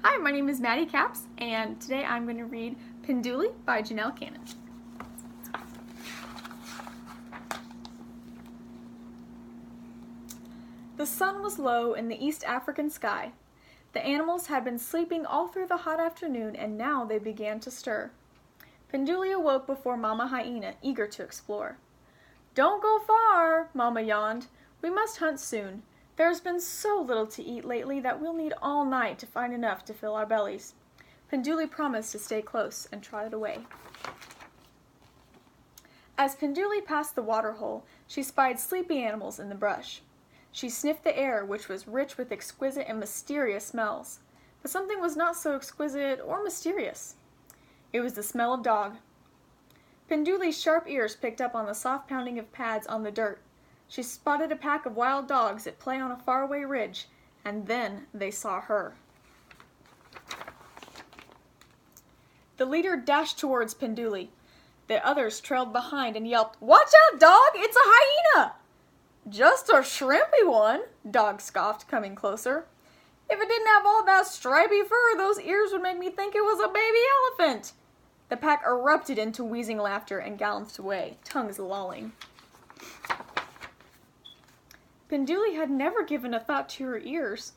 Hi, my name is Maddie Capps, and today I'm going to read Pinduli by Janell. The sun was low in the East African sky. The animals had been sleeping all through the hot afternoon, and now they began to stir. Pinduli awoke before Mama Hyena, eager to explore. "Don't go far," Mama yawned. "We must hunt soon. There's been so little to eat lately that we'll need all night to find enough to fill our bellies." Pinduli promised to stay close and trotted away. As Pinduli passed the waterhole, she spied sleepy animals in the brush. She sniffed the air, which was rich with exquisite and mysterious smells. But something was not so exquisite or mysterious. It was the smell of dog. Pinduli's sharp ears picked up on the soft pounding of pads on the dirt. She spotted a pack of wild dogs at play on a faraway ridge, and then they saw her. The leader dashed towards Pinduli. The others trailed behind and yelped, "Watch out, dog! It's a hyena!" "Just a shrimpy one," Dog scoffed, coming closer. "If it didn't have all that stripy fur, those ears would make me think it was a baby elephant." The pack erupted into wheezing laughter and galloped away, tongues lolling. Pinduli had never given a thought to her ears.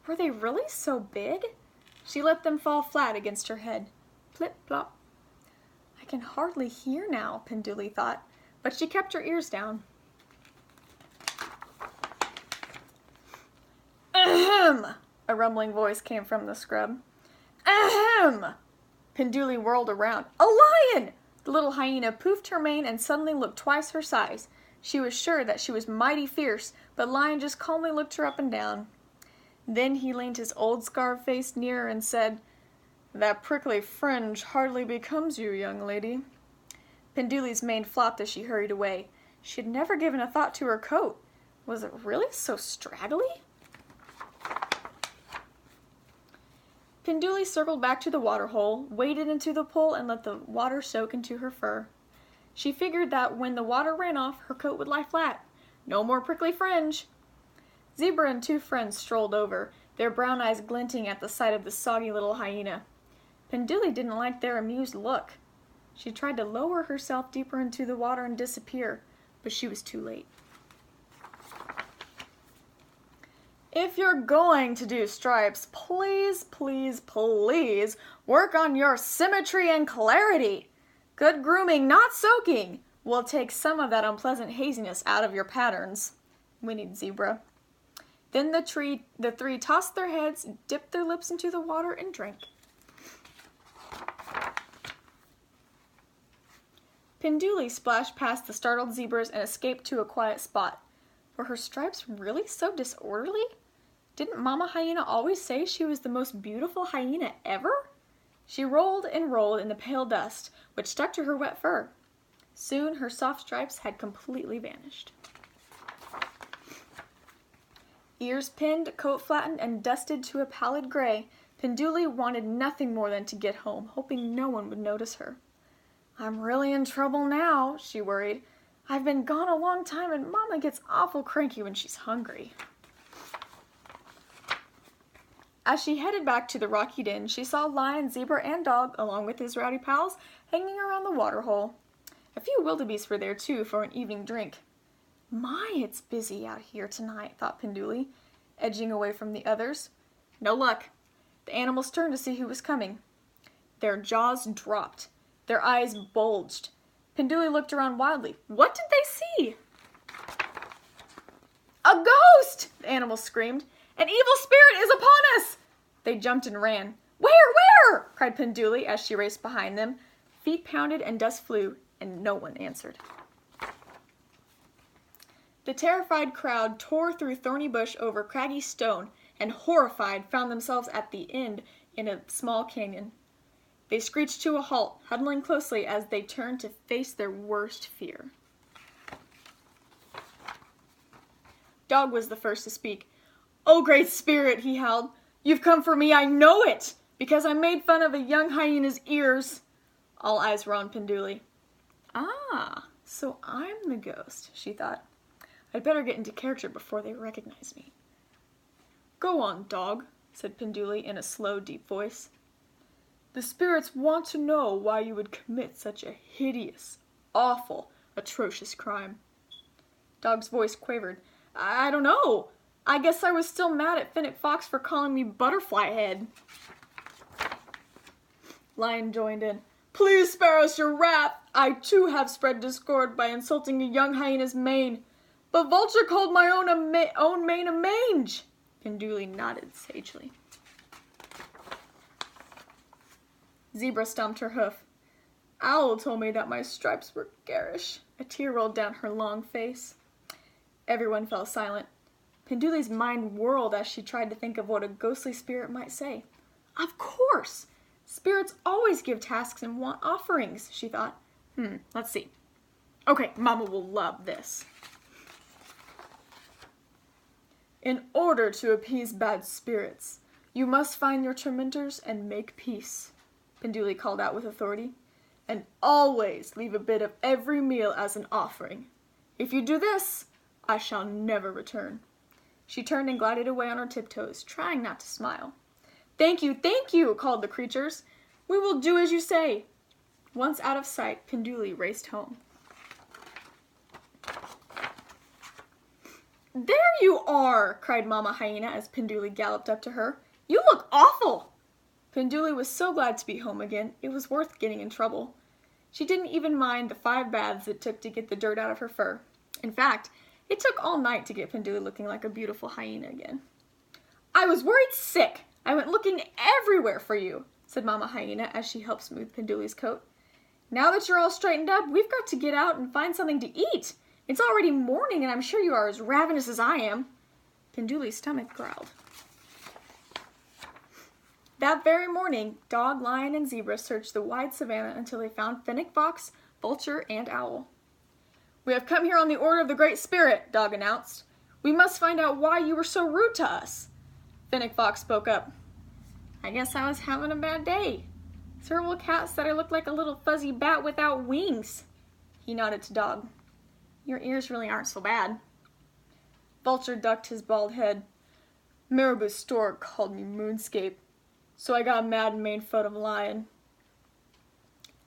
Were they really so big? She let them fall flat against her head. Plip-plop. "I can hardly hear now," Pinduli thought, but she kept her ears down. "Ahem!" A rumbling voice came from the scrub. "Ahem!" Pinduli whirled around. "A lion!" The little hyena poofed her mane and suddenly looked twice her size. She was sure that she was mighty fierce, but Lion just calmly looked her up and down. Then he leaned his old scarred face nearer and said, "That prickly fringe hardly becomes you, young lady." Pinduli's mane flopped as she hurried away. She had never given a thought to her coat. Was it really so straggly? Pinduli circled back to the waterhole, waded into the pool, and let the water soak into her fur. She figured that when the water ran off, her coat would lie flat. No more prickly fringe. Zebra and two friends strolled over, their brown eyes glinting at the sight of the soggy little hyena. Pinduli didn't like their amused look. She tried to lower herself deeper into the water and disappear, but she was too late. "If you're going to do stripes, please, please, please work on your symmetry and clarity. Good grooming, not soaking, will take some of that unpleasant haziness out of your patterns," whinnied Zebra. Then the three tossed their heads, dipped their lips into the water, and drank. Pinduli splashed past the startled zebras and escaped to a quiet spot. Were her stripes really so disorderly? Didn't Mama Hyena always say she was the most beautiful hyena ever? She rolled and rolled in the pale dust, which stuck to her wet fur. Soon her soft stripes had completely vanished. Ears pinned, coat flattened, and dusted to a pallid gray, Pinduli wanted nothing more than to get home, hoping no one would notice her. "I'm really in trouble now," she worried. "I've been gone a long time and Mama gets awful cranky when she's hungry." As she headed back to the rocky den, she saw Lion, Zebra, and Dog, along with his rowdy pals, hanging around the waterhole. A few wildebeest were there, too, for an evening drink. "My, it's busy out here tonight," thought Pinduli, edging away from the others. No luck. The animals turned to see who was coming. Their jaws dropped. Their eyes bulged. Pinduli looked around wildly. What did they see? "A ghost!" the animals screamed. "An evil spirit is upon us!" They jumped and ran. Where?" cried Pinduli as she raced behind them. Feet pounded and dust flew, and no one answered. The terrified crowd tore through thorny bush over craggy stone, and horrified found themselves at the end in a small canyon. They screeched to a halt, huddling closely as they turned to face their worst fear. Dog was the first to speak. "Oh, great spirit," he howled. "You've come for me, I know it, because I made fun of a young hyena's ears." All eyes were on Pinduli. "Ah, so I'm the ghost," she thought. "I'd better get into character before they recognize me." "Go on, Dog," said Pinduli in a slow, deep voice. The spirits want to know why you would commit such a hideous, awful, atrocious crime. Dog's voice quavered. I don't know. I guess I was still mad at Finnick Fox for calling me Butterfly Head. Lion joined in. Please spare us your wrath. I too have spread discord by insulting a young hyena's mane. But Vulture called my own mane a mange. Pinduli nodded sagely. Zebra stomped her hoof. Owl told me that my stripes were garish. A tear rolled down her long face. Everyone fell silent. Pinduli's mind whirled as she tried to think of what a ghostly spirit might say. Of course! Spirits always give tasks and want offerings, she thought. Let's see. Okay, Mama will love this. In order to appease bad spirits, you must find your tormentors and make peace, Pinduli called out with authority. And always leave a bit of every meal as an offering. If you do this, I shall never return. She turned and glided away on her tiptoes, trying not to smile. Thank you, called the creatures. We will do as you say. Once out of sight, Pinduli raced home. There you are, cried Mama Hyena as Pinduli galloped up to her. You look awful. Pinduli was so glad to be home again, it was worth getting in trouble. She didn't even mind the 5 baths it took to get the dirt out of her fur. In fact, it took all night to get Pinduli looking like a beautiful hyena again. I was worried sick. I went looking everywhere for you, said Mama Hyena as she helped smooth Pinduli's coat. Now that you're all straightened up, we've got to get out and find something to eat. It's already morning and I'm sure you are as ravenous as I am. Pinduli's stomach growled. That very morning, Dog, Lion, and Zebra searched the wide savannah until they found Finnick Fox, Vulture, and Owl. We have come here on the order of the Great Spirit, Dog announced. We must find out why you were so rude to us. Finnick Fox spoke up. I guess I was having a bad day. Several cats said I looked like a little fuzzy bat without wings. He nodded to Dog. Your ears really aren't so bad. Vulture ducked his bald head. Marabou Stork called me Moonscape, so I got mad and made fun of Lion.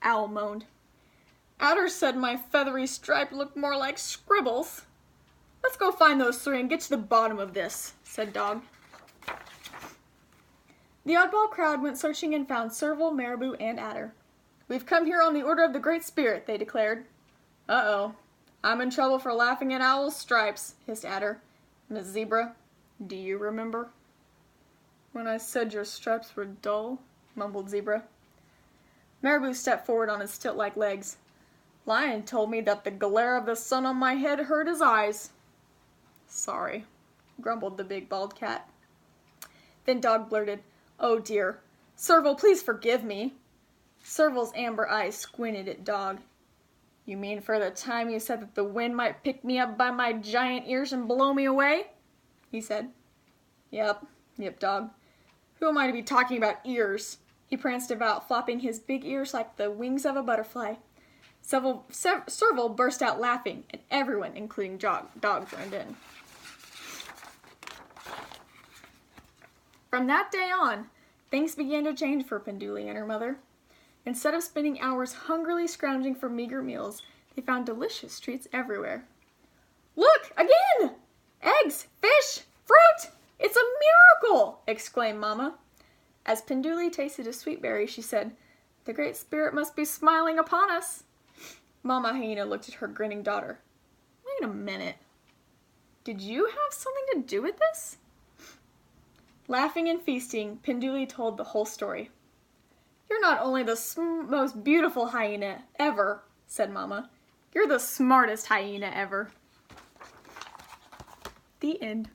Owl moaned. Adder said my feathery stripe looked more like scribbles. Let's go find those 3 and get to the bottom of this, said Dog. The oddball crowd went searching and found Serval, Marabou, and Adder. We've come here on the order of the Great Spirit, they declared. Uh-oh. I'm in trouble for laughing at Owl's stripes, hissed Adder. Miss Zebra, do you remember? When I said your stripes were dull, mumbled Zebra. Marabou stepped forward on his stilt-like legs. Lion told me that the glare of the sun on my head hurt his eyes. Sorry, grumbled the big bald cat. Then Dog blurted, Oh dear, Serval, please forgive me. Serval's amber eyes squinted at Dog. You mean for the time you said that the wind might pick me up by my giant ears and blow me away? He said. Yep, Dog. Who am I to be talking about ears? He pranced about, flopping his big ears like the wings of a butterfly. Serval burst out laughing, and everyone, including Dog, joined in. From that day on, things began to change for Pinduli and her mother. Instead of spending hours hungrily scrounging for meager meals, they found delicious treats everywhere. Look, again! Eggs, fish, fruit! It's a miracle! Exclaimed Mama. As Pinduli tasted a sweet berry, she said, The Great Spirit must be smiling upon us. Mama Hyena looked at her grinning daughter. Wait a minute. Did you have something to do with this? Laughing and feasting, Pinduli told the whole story. You're not only the most beautiful hyena ever, said Mama. You're the smartest hyena ever. The end.